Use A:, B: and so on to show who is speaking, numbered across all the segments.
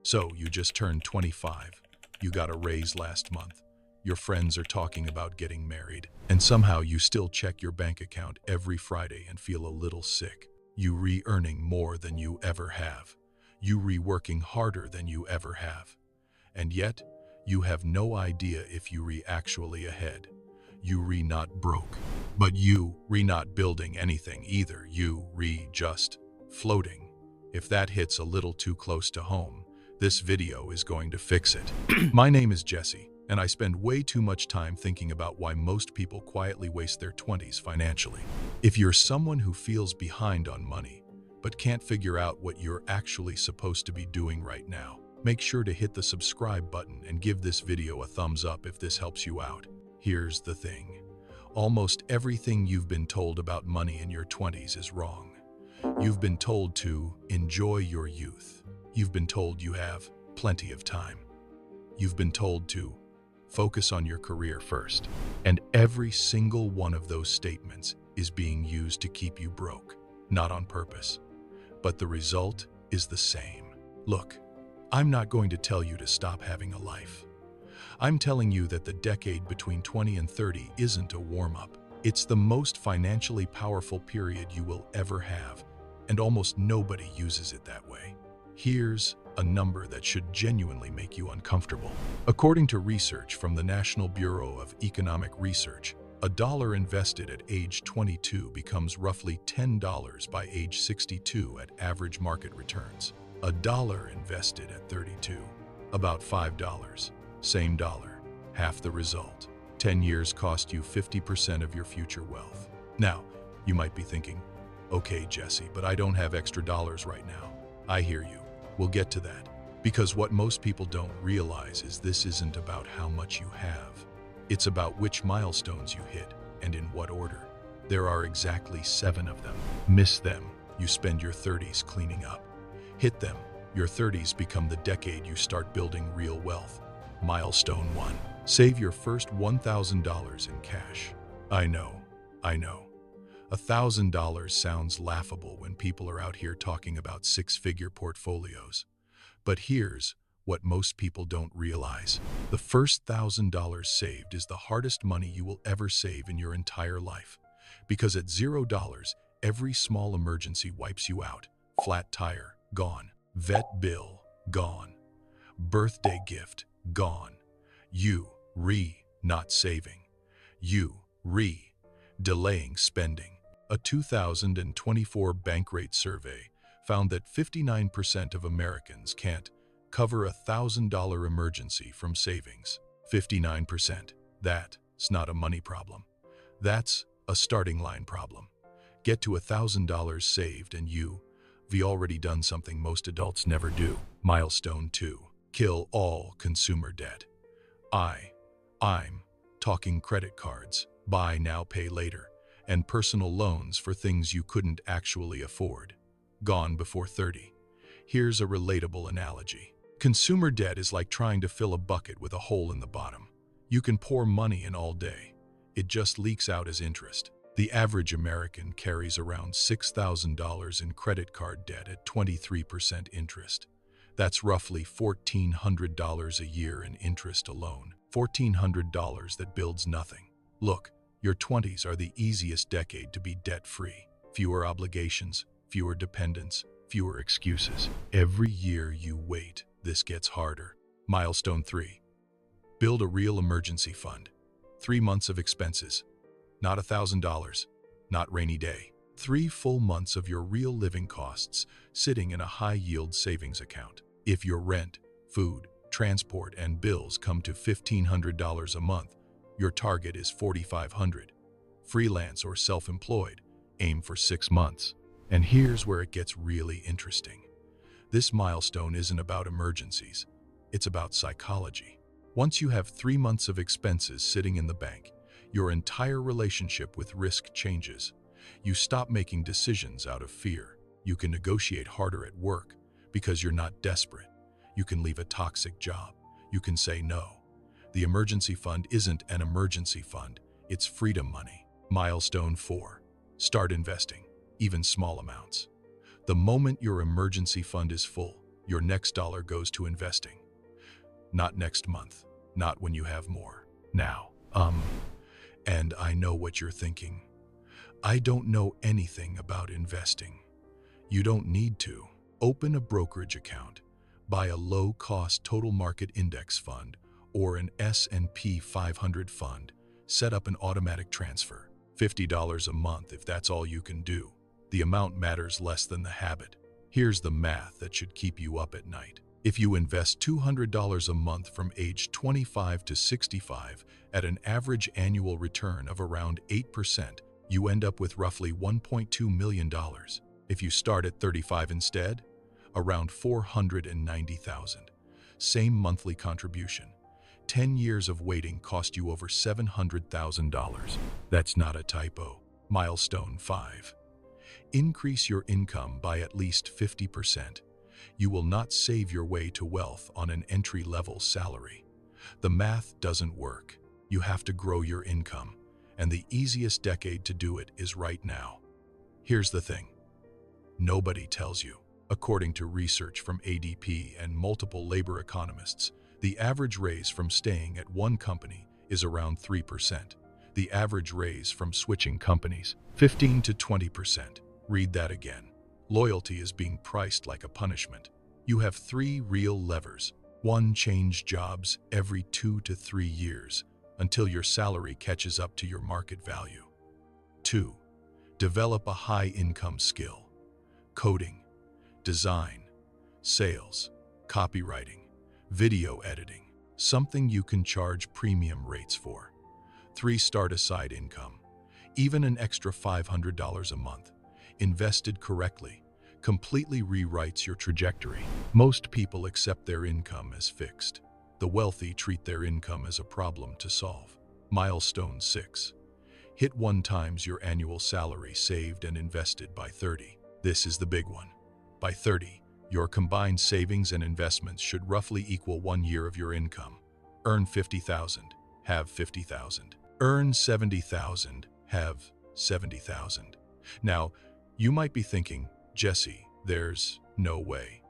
A: So you just turned 25. You got a raise last month. Your friends are talking about getting married. And somehow you still check your bank account every Friday and feel a little sick. You re-earning more than you ever have. You re-working harder than you ever have. And yet, you have no idea if you re-actually ahead. You re-not broke. But you re-not building anything either. You re-just floating. If that hits a little too close to home, this video is going to fix it. My name is Jesse, and I spend way too much time thinking about why most people quietly waste their 20s financially. If you're someone who feels behind on money, but can't figure out what you're actually supposed to be doing right now, make sure to hit the subscribe button and give this video a thumbs up if this helps you out. Here's the thing. Almost everything you've been told about money in your 20s is wrong. You've been told to enjoy your youth. You've been told you have plenty of time. You've been told to focus on your career first. And every single one of those statements is being used to keep you broke, not on purpose. But the result is the same. Look, I'm not going to tell you to stop having a life. I'm telling you that the decade between 20 and 30 isn't a warm-up. It's the most financially powerful period you will ever have, and almost nobody uses it that way. Here's a number that should genuinely make you uncomfortable. According to research from the National Bureau of Economic Research, $1 invested at age 22 becomes roughly $10 by age 62 at average market returns. $1 invested at 32, about $5. Same dollar, half the result. 10 years cost you 50% of your future wealth. Now, you might be thinking, okay, Jesse, but I don't have extra dollars right now. I hear you. We'll get to that. Because what most people don't realize is this isn't about how much you have. It's about which milestones you hit and in what order. There are exactly 7 of them. Miss them, you spend your 30s cleaning up. Hit them, your 30s become the decade you start building real wealth. Milestone 1. Save your first $1,000 in cash. I know. $1,000 sounds laughable when people are out here talking about 6-figure portfolios. But here's what most people don't realize. The first $1,000 saved is the hardest money you will ever save in your entire life. Because at $0, every small emergency wipes you out. Flat tire, gone. Vet bill, gone. Birthday gift, gone. You not saving. You delaying spending. A 2024 Bankrate survey found that 59% of Americans can't cover a $1,000 emergency from savings. 59%. That's not a money problem. That's a starting line problem. Get to $1,000 saved and you've already done something most adults never do. Milestone 2. Kill all consumer debt. I'm talking credit cards, buy now, pay later, and personal loans for things you couldn't actually afford. Gone before 30. Here's a relatable analogy. Consumer debt is like trying to fill a bucket with a hole in the bottom. You can pour money in all day. It just leaks out as interest. The average American carries around $6,000 in credit card debt at 23% interest. That's roughly $1,400 a year in interest alone. $1,400 that builds nothing. Look, your 20s are the easiest decade to be debt-free. Fewer obligations, fewer dependents, fewer excuses. Every year you wait, this gets harder. Milestone 3. Build a real emergency fund. 3 months of expenses. Not $1,000, not rainy day. 3 full months of your real living costs sitting in a high-yield savings account. If your rent, food, transport, and bills come to $1,500 a month, your target is $4,500. Freelance or self-employed, aim for 6 months. And here's where it gets really interesting. This milestone isn't about emergencies. It's about psychology. Once you have 3 months of expenses sitting in the bank, your entire relationship with risk changes. You stop making decisions out of fear. You can negotiate harder at work because you're not desperate. You can leave a toxic job. You can say no. The emergency fund isn't an emergency fund. It's freedom money. Milestone 4. Start investing, even small amounts. The moment your emergency fund is full, Your next dollar goes to investing. Not next month. Not when you have more. Now. And I know what you're thinking. I don't know anything about investing. You don't need to. Open a brokerage account, buy a low-cost total market index fund or an S&P 500 fund, set up an automatic transfer. $50 a month if that's all you can do. The amount matters less than the habit. Here's the math that should keep you up at night. If you invest $200 a month from age 25 to 65 at an average annual return of around 8%, you end up with roughly $1.2 million. If you start at 35 instead, around $490,000. Same monthly contribution. 10 years of waiting cost you over $700,000. That's not a typo. Milestone 5. Increase your income by at least 50%. You will not save your way to wealth on an entry-level salary. The math doesn't work. You have to grow your income, and the easiest decade to do it is right now. Here's the thing. Nobody tells you. According to research from ADP and multiple labor economists, the average raise from staying at one company is around 3%. The average raise from switching companies, 15 to 20%. Read that again. Loyalty is being priced like a punishment. You have 3 real levers. 1, change jobs every 2 to 3 years until your salary catches up to your market value. 2, develop a high-income skill. Coding, design, sales, copywriting, video editing, something you can charge premium rates for. 3, start a side income. Even an extra $500 a month, invested correctly, completely rewrites your trajectory. Most people accept their income as fixed. The wealthy treat their income as a problem to solve. Milestone 6. Hit 1 times your annual salary saved and invested by 30. This is the big one. By 30, your combined savings and investments should roughly equal 1 year of your income. Earn $50,000, have $50,000. Earn $70,000, have $70,000. Now, you might be thinking, Jesse, there's no way.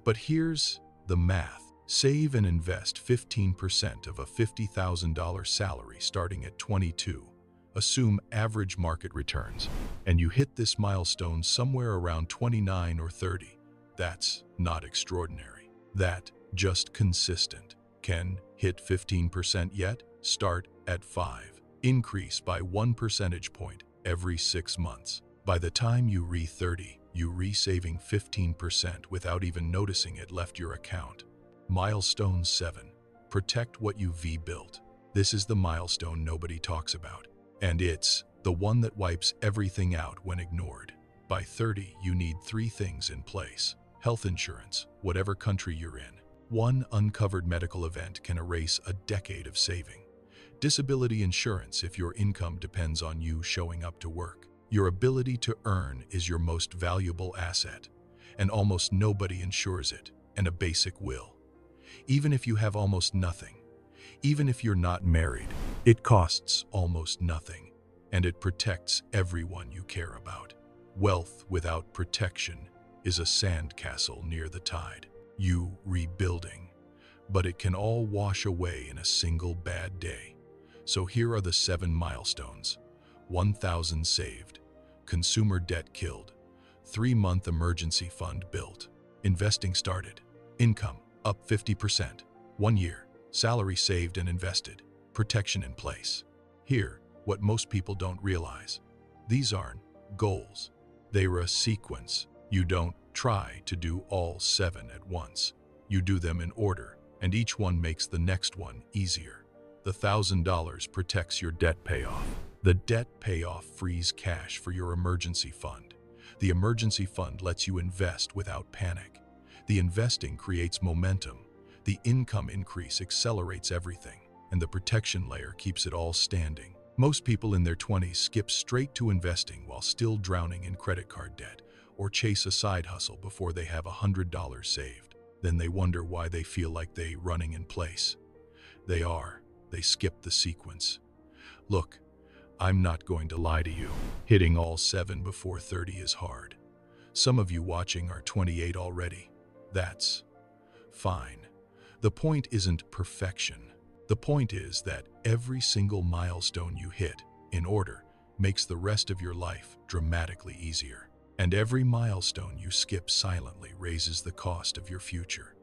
A: But here's the math. Save and invest 15% of a $50,000 salary starting at 22. Assume average market returns, and you hit this milestone somewhere around 29 or 30. That's not extraordinary. That just consistent. Can hit 15% yet? Start at 5. Increase by 1 percentage point every 6 months. By the time you re-30, you re-saving 15% without even noticing it left your account. Milestone 7. Protect what you've built. This is the milestone nobody talks about. And it's the one that wipes everything out when ignored. By 30, you need 3 things in place. Health insurance, whatever country you're in. 1 uncovered medical event can erase a decade of saving. Disability insurance if your income depends on you showing up to work. Your ability to earn is your most valuable asset, and almost nobody insures it. And a basic will. Even if you have almost nothing, even if you're not married, it costs almost nothing, and it protects everyone you care about. Wealth without protection is a sandcastle near the tide. You rebuilding, but it can all wash away in a single bad day. So here are the 7 milestones. 1,000 saved, consumer debt killed, 3-month emergency fund built, investing started, income up 50%, 1 year, salary saved and invested, protection in place. Here, what most people don't realize. These aren't goals. They are a sequence. You don't try to do all 7 at once. You do them in order, and each one makes the next one easier. The $1,000 protects your debt payoff. The debt payoff frees cash for your emergency fund. The emergency fund lets you invest without panic. The investing creates momentum. The income increase accelerates everything, and the protection layer keeps it all standing. Most people in their 20s skip straight to investing while still drowning in credit card debt, or chase a side hustle before they have $100 saved. Then they wonder why they feel like they're running in place. They skip the sequence. Look, I'm not going to lie to you. Hitting all 7 before 30 is hard. Some of you watching are 28 already. That's Fine. The point isn't perfection. The point is that every single milestone you hit, in order, makes the rest of your life dramatically easier. And every milestone you skip silently raises the cost of your future.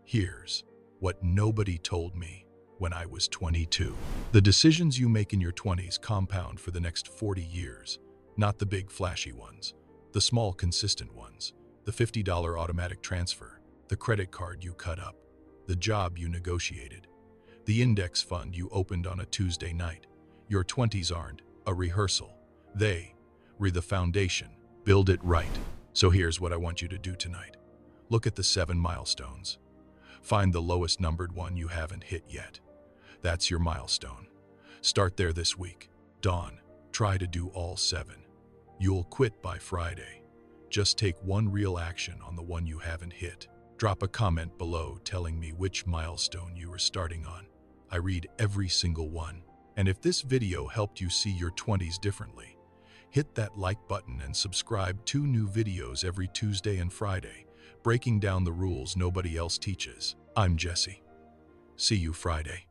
A: Here's what nobody told me when I was 22. The decisions you make in your 20s compound for the next 40 years, not the big flashy ones, the small consistent ones, the $50 automatic transfer, the credit card you cut up, the job you negotiated, the index fund you opened on a Tuesday night. Your 20s aren't a rehearsal. They re the foundation. Build it right. So here's what I want you to do tonight. Look at the 7 milestones. Find the lowest numbered one you haven't hit yet. That's your milestone. Start there this week. Dawn, try to do all 7. You'll quit by Friday. Just take one real action on the one you haven't hit. Drop a comment below telling me which milestone you are starting on. I read every single one. And if this video helped you see your 20s differently, hit that like button and subscribe. 2 new videos every Tuesday and Friday, breaking down the rules nobody else teaches. I'm Jesse. See you Friday.